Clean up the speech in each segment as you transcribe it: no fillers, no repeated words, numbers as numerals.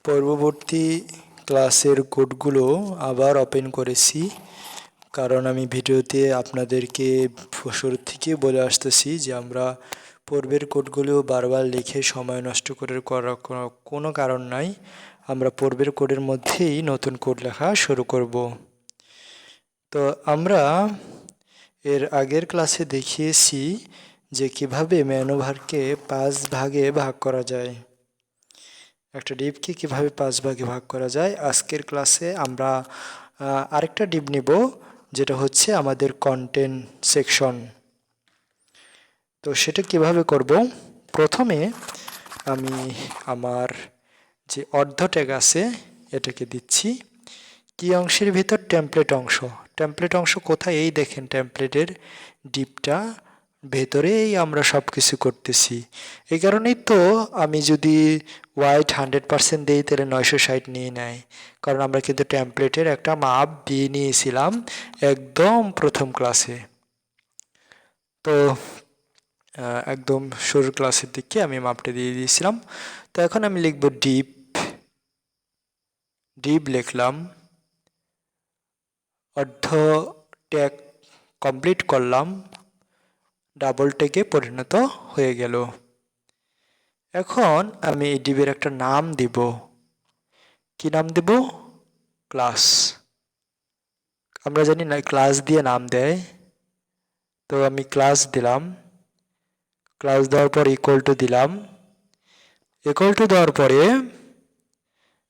পূর্ববর্তী ক্লাসের কোডগুলো আবার ওপেন করেছি, কারণ আমি ভিডিওতে আপনাদেরকে শুরু থেকে বলে আসতেছি যে আমরা পূর্বের কোডগুলো বারবার লিখে সময় নষ্ট করার কোনো কারণ নাই। আমরা পূর্বের কোডের মধ্যেই নতুন কোড লেখা শুরু করব। তো আমরা এর আগের ক্লাসে দেখিয়েছি যে কিভাবে ম্যানওভারকে 5 ভাগে ভাগ করা যায়, একটা ডিপকে কিভাবে 5 ভাগে ভাগ করা যায়। আজকের ক্লাসে আমরা আরেকটা ডিপ নিব, যেটা হচ্ছে আমাদের কন্টেন্ট সেকশন। তো সেটা কিভাবে করব, প্রথমে আমি আমার যে অর্ধ ট্যাগ আছে এটাকে দিচ্ছি কি অংশের ভিতর, টেমপ্লেট অংশ। টেমপ্লেট অংশ কোথায়, এই দেখেন টেমপ্লেটের ডিপটা ভেতরেই আমরা সব কিছু করতেছি। এই কারণেই তো আমি যদি হোয়াইট 100% দিই তাহলে 960 নিয়ে নেয়, কারণ আমরা কিন্তু টেমপ্লেটের একটা মাপ দিয়ে নিয়েছিলাম একদম প্রথম ক্লাসে। তো একদম শুরুর ক্লাসের দিকে আমি মাপটা দিয়ে দিয়েছিলাম। তো এখন আমি লিখব ডিপ। ডিপ লিখলাম, অর্ধ ট্যাগ কমপ্লিট করলাম, ডাবল ট্যাগে পরিণত হয়ে গেল। এখন আমি এই ডিবের একটা নাম দিব। কি নাম দেব? ক্লাস। আমরা জানি না ক্লাস দিয়ে নাম দেয়, তো আমি ক্লাস দিলাম। ক্লাস দেওয়ার পর ইকুয়াল টু দিলাম। ইকুয়াল টু দেওয়ার পরে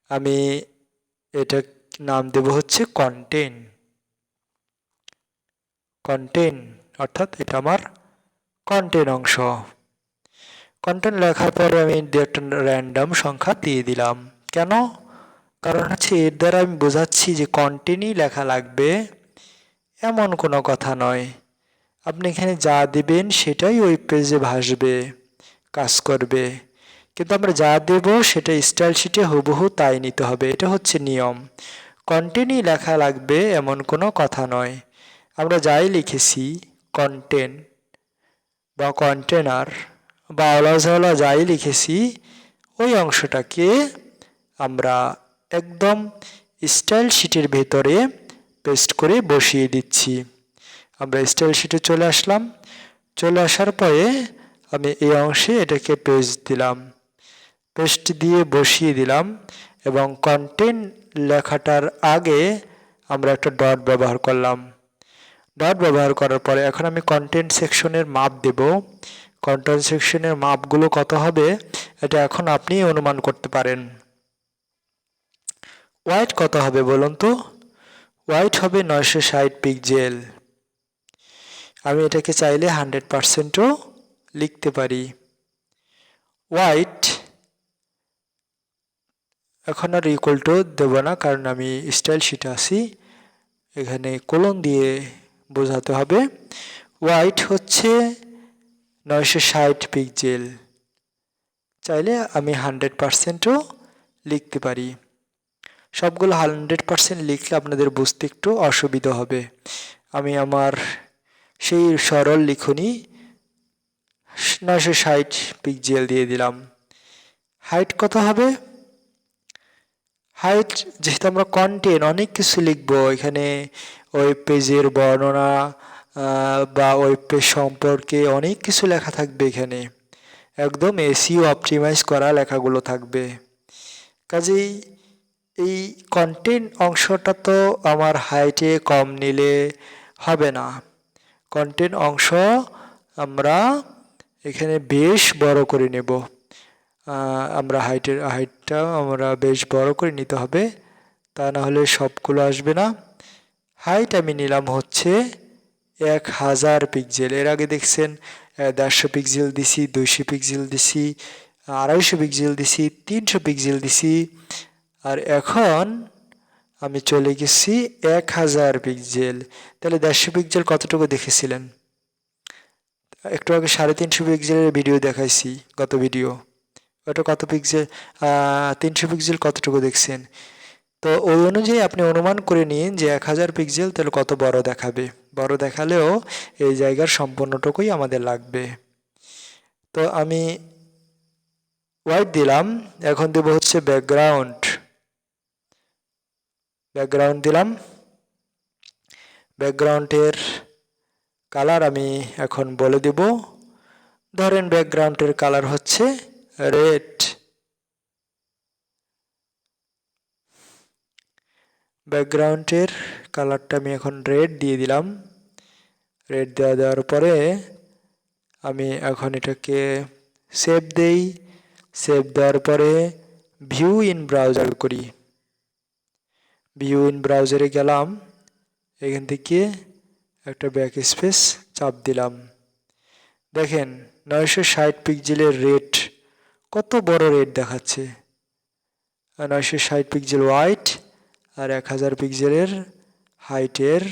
আমি এটা নাম দেব হচ্ছে কন্টেন্ট। কন্টেন্ট অর্থাৎ এটা আমার কন্টেন্ট অংশ। কন্টেন্ট লেখার পরে আমি একটা র্যান্ডম সংখ্যা দিয়ে দিলাম। কেন? কারণ হচ্ছে এর দ্বারা আমি বোঝাচ্ছি যে কন্টেন্টই লেখা লাগবে এমন কোনো কথা নয়। আপনি এখানে যা দিবেন সেটাই ওই পেজে ভাসবে, কাজ করবে। কিন্তু আমরা যা দেব সেটা স্টাইল শিটে হুবহু তাই নিতে হবে, এটা হচ্ছে নিয়ম। কন্টেন্টই লেখা লাগবে এমন কোনো কথা নয়। আমরা যাই লিখেছি কন্টেন্ট বা কন্টেনার বা আলাদা যাই লিখেছি ওই অংশটাকে আমরা একদম স্টাইল শিটের ভেতরে পেস্ট করে বসিয়ে দিচ্ছি। আমরা স্টাইল শিটে চলে আসলাম। চলে আসার পরে আমি এই অংশে এটাকে পেস্ট দিলাম, পেস্ট দিয়ে বসিয়ে দিলাম এবং কন্টেন্ট লেখাটার আগে আমরা একটা ডট ব্যবহার করলাম। ডট ব্যবহার করার পরে এখন আমি কন্টেন্ট সেকশনের মাপ দেব। কন্টেন্ট সেকশনের মাপগুলো কত হবে এটা এখন আপনি অনুমান করতে পারেন। হোয়াইট কত হবে বলুন তো? হোয়াইট হবে 960 পিক্সেল। আমি এটাকে চাইলে 100%ও লিখতে পারি। হোয়াইট এখন আর ইকুয়াল টু দেব না, কারণ আমি স্টাইল শিটে আছি, এখানে কোলন দিয়ে বোঝাতে হবে। হোয়াইট হচ্ছে 960 পিক্সেল। চাইলে আমি 100%ও লিখতে পারি। সবগুলো 100% লিখলে আপনাদের বুঝতে একটু অসুবিধা হবে। আমি আমার সেই সরল লিখনি 960 পিক্সেল দিয়ে দিলাম। হাইট কত হবে? হাইট যেহেতু আমরা কন্টেন্ট অনেক কিছু লিখবো, এখানে ওয়েব পেজের বর্ণনা বা ওয়েব পেজ সম্পর্কে অনেক কিছু লেখা থাকবে, এখানে একদম এসইও অপটিমাইজ করা লেখাগুলো থাকবে। কাজেই এই কন্টেন্ট অংশটা তো আমার হাইটে কম নিলে হবে না। কন্টেন্ট অংশ আমরা এখানে বেশ বড় করে নেব। আমরা হাইটটা আমরা বেশ বড় করে নিতে হবে, তা না হলে সবগুলো আসবে না। হাইট আমি নিলাম হচ্ছে 1000 পিক্সেল। এর আগে দেখছেন 150 পিক্সেল দিছি, 200 পিক্সেল দিছি, 250 পিক্সেল দিছি, 300 পিক্সেল দিছি, আর এখন আমি চলে গেছি 1000 পিক্সেল। তাহলে 150 পিক্সেল কতটুকু দেখেছিলেন? একটু আগে 350 পিক্সেলের ভিডিও দেখাইছি, গত ভিডিও, ওটা কত পিক্সেল? 300 পিক্সেল কতটুকু দেখছেন? তো ওই অনুযায়ী আপনি অনুমান করে নিন যে 1000 পিক্সেল তাহলে কত বড় দেখাবে। বড় দেখালেও এই জায়গার সম্পূর্ণটুকুই আমাদের লাগবে। তো আমি হোয়াইট দিলাম, এখন দেব হচ্ছে ব্যাকগ্রাউন্ড। ব্যাকগ্রাউন্ড দিলাম। ব্যাকগ্রাউন্ডের কালার আমি এখন বলে দেব। ধরেন ব্যাকগ্রাউন্ডের কালার হচ্ছে রেড। ব্যাকগ্রাউন্ডের কালারটা আমি এখন রেড দিয়ে দিলাম। রেড দেওয়ার পরে আমি এখন এটাকে সেভ দেই। সেভ দেওয়ার পরে ভিউ ইন ব্রাউজার করি। ভিউ ইন ব্রাউজারে গেলাম, এখান থেকে একটা ব্যাক স্পেস চাপ দিলাম। দেখেন 960 পিক্সেলের রেড, কত বড় রেড দেখাচ্ছে। 960 পিক্সেল হোয়াইট আর 1000 পিক্সেলের হাইটের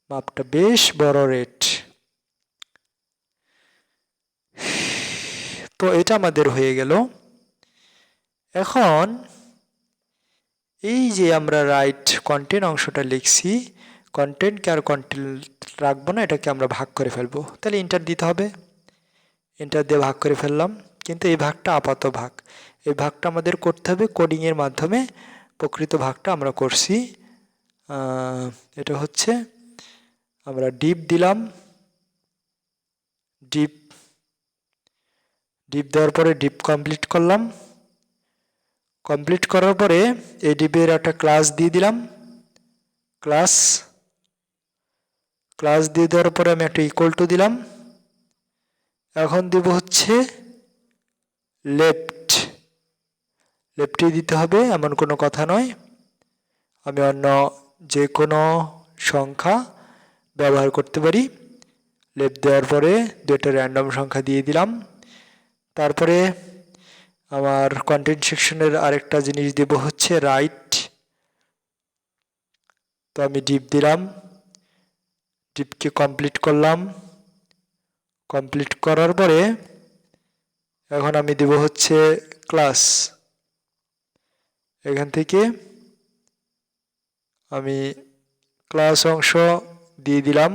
মাপটা বেশ বড় রেড। তো এটা আমাদের হয়ে গেল। এখন এই যে আমরা রাইট কন্টেন্ট অংশটা লিখছি, কন্টেন্টকে আর কন্টেন্ট রাখবো না, এটাকে আমরা ভাগ করে ফেলবো। তাহলে এন্টার দিতে হবে। এন্টার দিয়ে ভাগ করে ফেললাম, কিন্তু এই ভাগটা আপাত ভাগ। এই ভাগটা আমাদের করতে হবে কোডিংয়ের মাধ্যমে। প্রকৃত ভাগটা আমরা করছি। এটা হচ্ছে আমরা ডিপ দিলাম। ডিপ দেওয়ার পরে ডিপ কমপ্লিট করলাম। কমপ্লিট করার পরে এই ডিপের একটা ক্লাস দিয়ে দিলাম। ক্লাস দিয়ে দেওয়ার পরে আমি একটা ইকুয়াল টু দিলাম। এখন দেব হচ্ছে লেফটে দিতে হবে এমন কোনো কথা নয়। আমি অন্য যে কোনো সংখ্যা ব্যবহার করতে পারি। লেফট দেওয়ার পরে দুটো র্যান্ডম সংখ্যা দিয়ে দিলাম। তারপরে আমার কন্টেন্ট সেকশনের আরেকটা জিনিস দেব হচ্ছে রাইট। তো আমি ডিপ দিলাম, ডিপকে কমপ্লিট করলাম। কমপ্লিট করার পরে এখন আমি দেব হচ্ছে ক্লাস। এখান থেকে আমি ক্লাস অংশ দিয়ে দিলাম।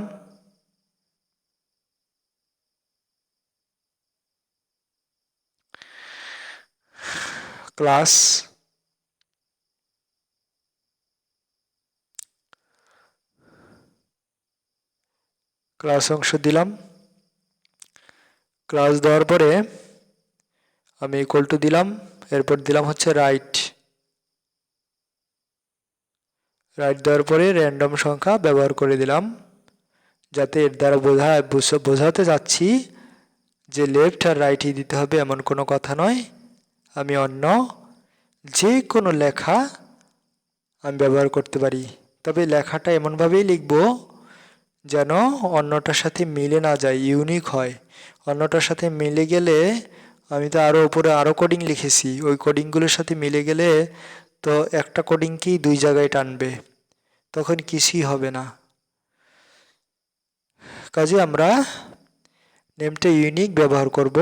ক্লাস অংশ দিলাম। ক্লাস দেওয়ার পরে আমি ইকুয়াল টু দিলাম। এরপর দিলাম হচ্ছে রাইট দেওয়ার পরে র্যান্ডম সংখ্যা ব্যবহার করে দিলাম, যাতে এর দ্বারা বোঝাতে যাচ্ছি যে লেফট আর রাইটই দিতে হবে এমন কোনো কথা নয়। আমি অন্য যে কোনো লেখা আমি ব্যবহার করতে পারি, তবে লেখাটা এমনভাবেই লিখব যেন অন্যটার সাথে মিলে না যায়, ইউনিক হয়। অন্যটার সাথে মিলে গেলে, আমি তো আরও উপরে আরও কোডিং লিখেছি, ওই কোডিংগুলোর সাথে মিলে গেলে তো একটা কোডিংকেই দুই জায়গায় টানবে, তখন কিছুই হবে না। কাজে আমরা নেমটা ইউনিক ব্যবহার করব।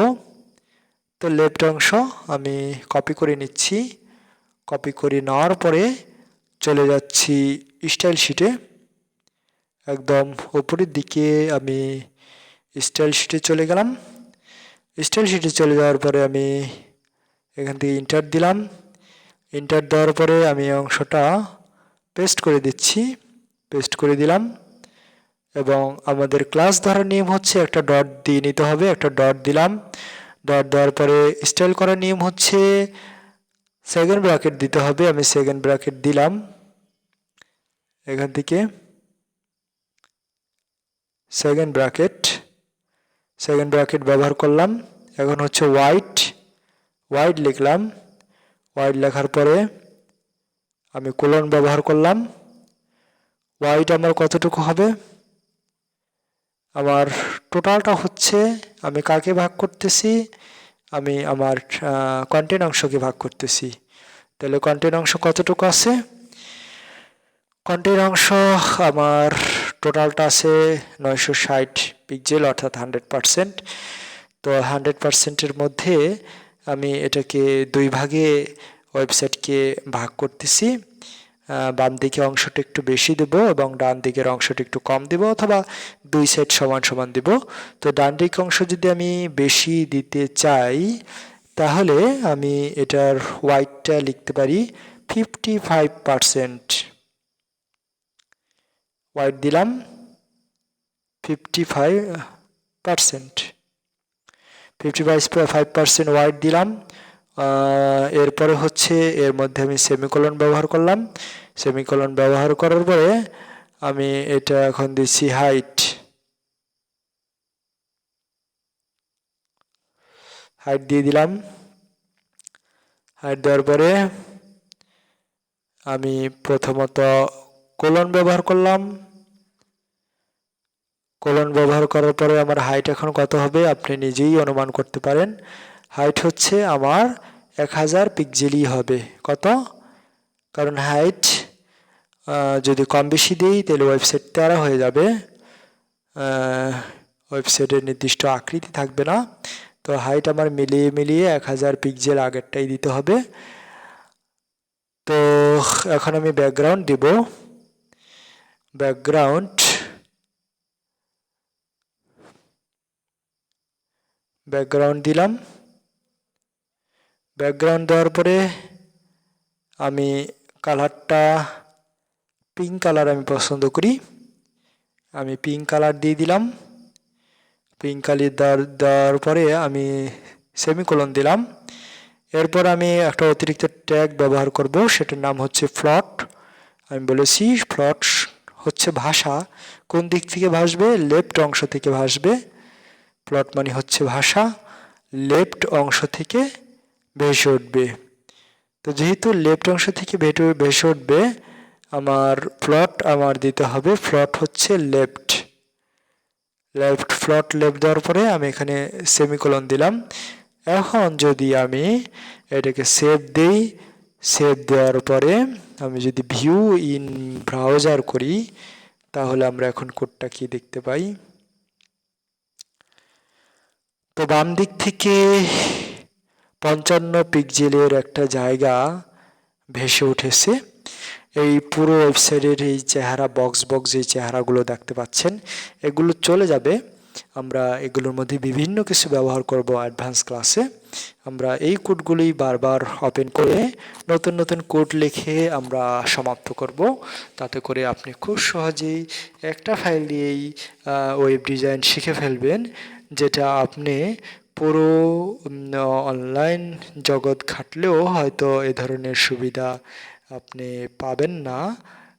তো লেফট অংশ আমি কপি করে নিচ্ছি। কপি করে নেওয়ার পরে চলে যাচ্ছি স্টাইল শিটে। একদম উপরের দিকে আমি স্টাইল শিটে চলে গেলাম। স্টাইল শিটে চলে যাওয়ার পরে আমি এখান থেকে ইন্টার দিলাম। ইন্টার দেওয়ার পরে আমি অংশটা পেস্ট করে দিচ্ছি। পেস্ট করে দিলাম। এবং আমাদের ক্লাস ধরার নিয়ম হচ্ছে একটা ডট দিয়ে নিতে হবে। একটা ডট দিলাম। ডট দেওয়ার পরে স্টাইল করার নিয়ম হচ্ছে সেকেন্ড ব্র্যাকেট দিতে হবে। আমি সেকেন্ড ব্র্যাকেট দিলাম। এখান থেকে সেকেন্ড ব্র্যাকেট ব্যবহার করলাম। এখন হচ্ছে হোয়াইট লিখলাম। হোয়াইট লেখার পরে আমি কোলন ব্যবহার করলাম। হোয়াইট আমার কতটুকু হবে, আমার টোটালটা হচ্ছে, আমি কাকে ভাগ করতেছি, আমি আমার কন্টেন্ট অংশকে ভাগ করতেছি। তাহলে কন্টেন্ট অংশ কতটুকু আছে, কন্টেন্ট অংশ আমার টোটালটা আছে 960 পিক্সেল, অর্থাৎ 100%। তো 100%-এর মধ্যে আমি এটাকে দুই ভাগে ওয়েবসাইটকে ভাগ করতেছি। বাম দিকে অংশটা একটু বেশি দেব এবং ডান দিকের অংশটা একটু কম দেব, অথবা দুই সাইড সমান সমান দেব। তো ডান দিক অংশ যদি আমি বেশি দিতে চাই, তাহলে আমি এটার হোয়াইটটা লিখতে পারি 55%। হোয়াইট দিলাম 55%, 55% হোয়াইট দিলাম। এরপরে হচ্ছে এর মধ্যে আমি সেমিকোলন ব্যবহার করলাম। সেমিকোলন ব্যবহার করার পরে আমি এটা এখন দিচ্ছি হাইট দিয়ে দিলাম। হাইট দেওয়ার পরে আমি প্রথমত কোলন ব্যবহার করলাম। কোলন ব্যবহার করার পরে আমার হাইট এখন কত হবে আপনি নিজেই অনুমান করতে পারেন। হাইট হচ্ছে আমার 1000 পিক্সেলই হবে। কত? কারণ হাইট যদি কম বেশি দিই তাহলে ওয়েবসাইট তেরা হয়ে যাবে, ওয়েবসাইটের নির্দিষ্ট আকৃতি থাকবে না। তো হাইট আমার মিলিয়ে 1000 পিক্সেল আগেরটাই দিতে হবে। তো এখন আমি ব্যাকগ্রাউন্ড দিব। ব্যাকগ্রাউন্ড দিলাম। ব্যাকগ্রাউন্ড দেওয়ার পরে আমি কালারটা পিঙ্ক কালার আমি পছন্দ করি, আমি পিঙ্ক কালার দিয়ে দিলাম। পিঙ্ক কালার দেওয়ার পরে আমি সেমিকোলন দিলাম। এরপর আমি একটা অতিরিক্ত ট্যাগ ব্যবহার করব, সেটার নাম হচ্ছে ফ্লট। আমি বলেছি ফ্লট হচ্ছে ভাষা, কোন দিক থেকে ভাসবে? লেফট অংশ থেকে ভাসবে। প্লট মানে হচ্ছে ভাষা, লেফট অংশ থেকে ভেসে উঠবে। তো যেহেতু লেফট অংশ থেকে ভেসে উঠবে, আমার প্লট আমার দিতে হবে, প্লট হচ্ছে লেফট। প্লট লেফট দেওয়ার পরে আমি এখানে সেমিকোলন দিলাম। এখন যদি আমি এটাকে সেভ দেই, সেভ দেওয়ার পরে আমি যদি ভিউ ইন ব্রাউজার করি, তাহলে আমরা এখন কোডটা কি দেখতে পাই। তো বাম দিক থেকে 55 পিক্সেলের একটা জায়গা ভেসে উঠেছে। এই পুরো ওয়েবসাইটের এই চেহারা বক্স যে চেহারাগুলো দেখতে পাচ্ছেন, এগুলো চলে যাবে। আমরা এগুলোর মধ্যে বিভিন্ন কিছু ব্যবহার করব অ্যাডভান্স ক্লাসে। আমরা এই কোডগুলোই বারবার ওপেন করে নতুন কোড লিখে আমরা সমাপ্ত করব। তাতে করে আপনি খুব সহজেই একটা ফাইল দিয়েই ওয়েব ডিজাইন শিখে ফেলবেন, যেটা আপনি পুরো অনলাইন জগৎ খাটলেও হয়তো এ ধরনের সুবিধা আপনি পাবেন না।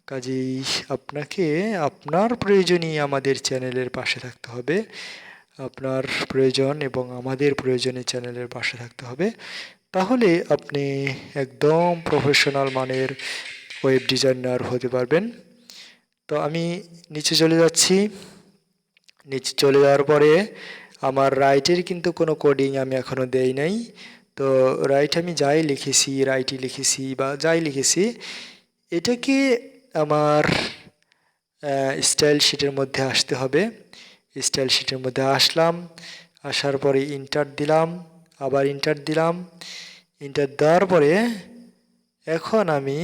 কাজেই আপনাকে আপনার প্রয়োজনই আমাদের চ্যানেলের পাশে থাকতে হবে। আপনার প্রয়োজন এবং আমাদের প্রয়োজনে চ্যানেলের পাশে থাকতে হবে। তাহলে আপনি একদম প্রফেশনাল মানের ওয়েব ডিজাইনার হতে পারবেন। তো আমি নিচে চলে যাচ্ছি। নিচে চলে যাওয়ার পরে আমার রাইটের কিন্তু কোনো কোডিং আমি এখনও দেই নাই। তো রাইট আমি রাইটই লিখেছি বা যাই লিখেছি, এটাকে আমার স্টাইল শিটের মধ্যে আসতে হবে। স্টাইল শিটের মধ্যে আসলাম, আসার পরে ইন্টার দিলাম, আবার ইন্টার দিলাম। ইন্টার দেওয়ার পরে এখন আমি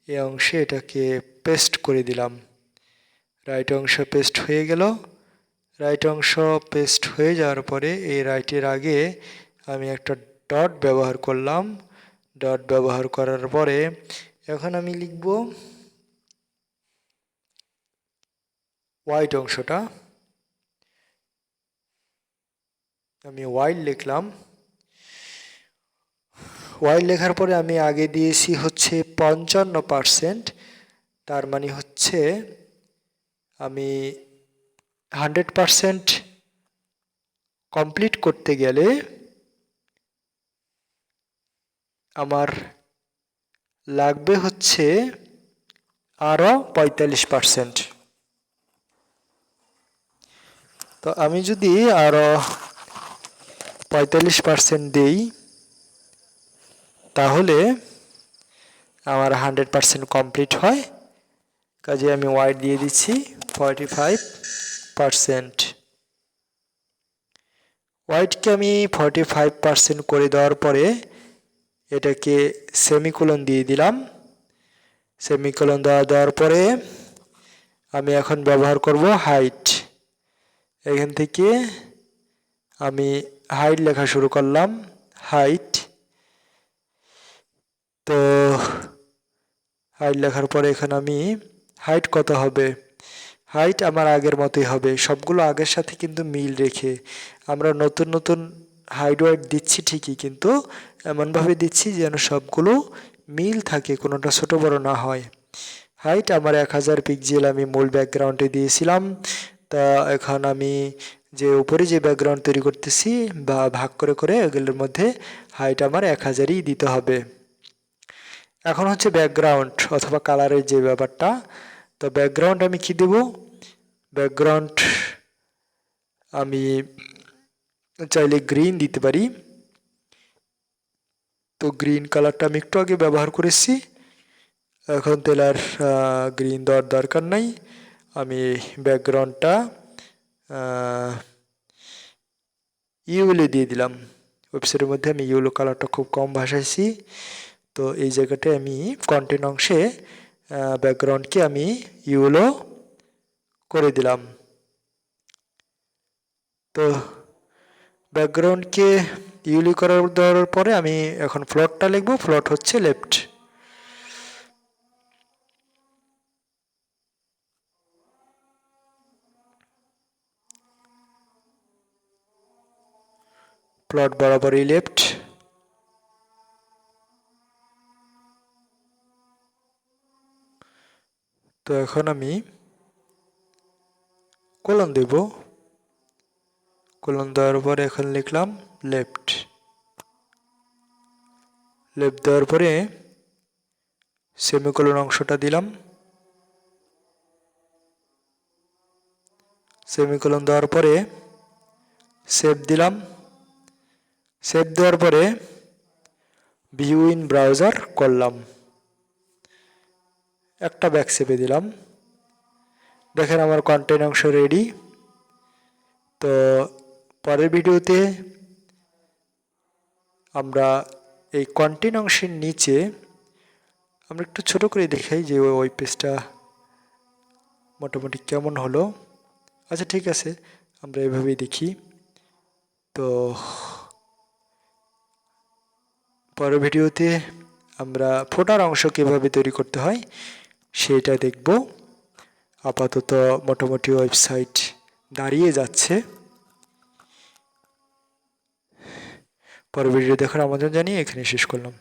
এই অংশে এটাকে পেস্ট করে দিলাম। রাইট অংশ পেস্ট হয়ে গেল। রাইট অংশ পেস্ট হয়ে যাওয়ার পরে এই রাইটের আগে আমি একটা ডট ব্যবহার করলাম। ডট ব্যবহার করার পরে এখন আমি লিখব হোয়াইট অংশটা। আমি হোয়াইট লিখলাম। হোয়াইট লেখার পরে আমি আগে দিয়েছি হচ্ছে 55%, তার মানে হচ্ছে আমি 100% কমপ্লিট করতে গেলে আমার লাগবে হচ্ছে আরও 45%। তো আমি যদি আরও 45% দিই, তাহলে আমার 100% কমপ্লিট হয়। কাজে আমি হোয়াইট দিয়ে দিচ্ছি 45%। হোয়াইটকে আমি 45% করে দেওয়ার পরে এটাকে সেমিকোলন দিয়ে দিলাম। সেমিকোলন দেওয়ার পরে আমি এখন ব্যবহার করব হাইট। এখান থেকে আমি হাইট লেখা শুরু করলাম, হাইট। তো হাইট লেখার পরে এখানে আমি হাইট কত হবে হাইট আমার আগের মতোই হবে, সবগুলো আগের সাথে কিন্তু মিল রেখে। আমরা নতুন নতুন হাইট ওয়েট দিচ্ছি ঠিকই, কিন্তু এমনভাবে দিচ্ছি যেন সবগুলো মিল থাকে, কোনোটা ছোট বড় না হয়। হাইট আমার 1000 পিক্সেল আমি মূল ব্যাকগ্রাউন্ডে দিয়েছিলাম। তা এখন আমি যে উপরে যে ব্যাকগ্রাউন্ড তৈরি করতেছি বা ভাগ করে করে এগুলোর মধ্যে হাইট আমার 1000ই দিতে হবে। এখন হচ্ছে ব্যাকগ্রাউন্ড অথবা কালারের যে ব্যাপারটা। তো ব্যাকগ্রাউন্ড আমি কি দেব? ব্যাকগ্রাউন্ড আমি চাইলে গ্রিন দিতে পারি। তো গ্রিন কালারটা আমি একটু আগে ব্যবহার করেছি, এখন তাহলে আর গ্রিন দেওয়ার দরকার নাই। আমি ব্যাকগ্রাউন্ডটা ইউলো দিয়ে দিলাম। ওয়েবসাইটের মধ্যে আমি ইউলো কালারটা খুব কম ভাসাইছি। তো এই জায়গাটায় আমি কন্টেন্ট অংশে ব্যাকগ্রাউন্ডকে আমি ইউলো করে দিলাম। তো ব্যাকগ্রাউন্ডকে ইউলি দেওয়ার পরে আমি এখন ফ্লটটা লিখব। ফ্লট হচ্ছে লেফট। প্লট বরাবরই লেফট। তো এখন আমি কোলন দেব। কোলন দেওয়ার পরে এখন লিখলাম লেফট। লেফট দেওয়ার পরে সেমিকোলন অংশটা দিলাম। সেমিকোলন দেওয়ার পরে সেভ দিলাম। সেভ দেওয়ার পরে ভিউ ইন ব্রাউজার করলাম, একটা ব্যাক সেভে দিলাম। দেখেন আমার কন্টেন্ট অংশ রেডি। তো পরের ভিডিওতে আমরা এই কন্টেন্ট অংশের নিচে আমরা একটু ছোট করে দেখাই যে ওই পেজটা মোটামুটি কেমন হলো। আচ্ছা ঠিক আছে, আমরা এভাবেই দেখি। তো পরের ভিডিওতে আমরা ফোটার অংশ কীভাবে তৈরি করতে হয় সেটা দেখব। আপাতত মোটামুটি ওয়েবসাইট দাঁড়িয়ে যাচ্ছে। পরের ভিডিও দেখার আমন্ত্রণ জানিয়ে এখানে শেষ করলাম।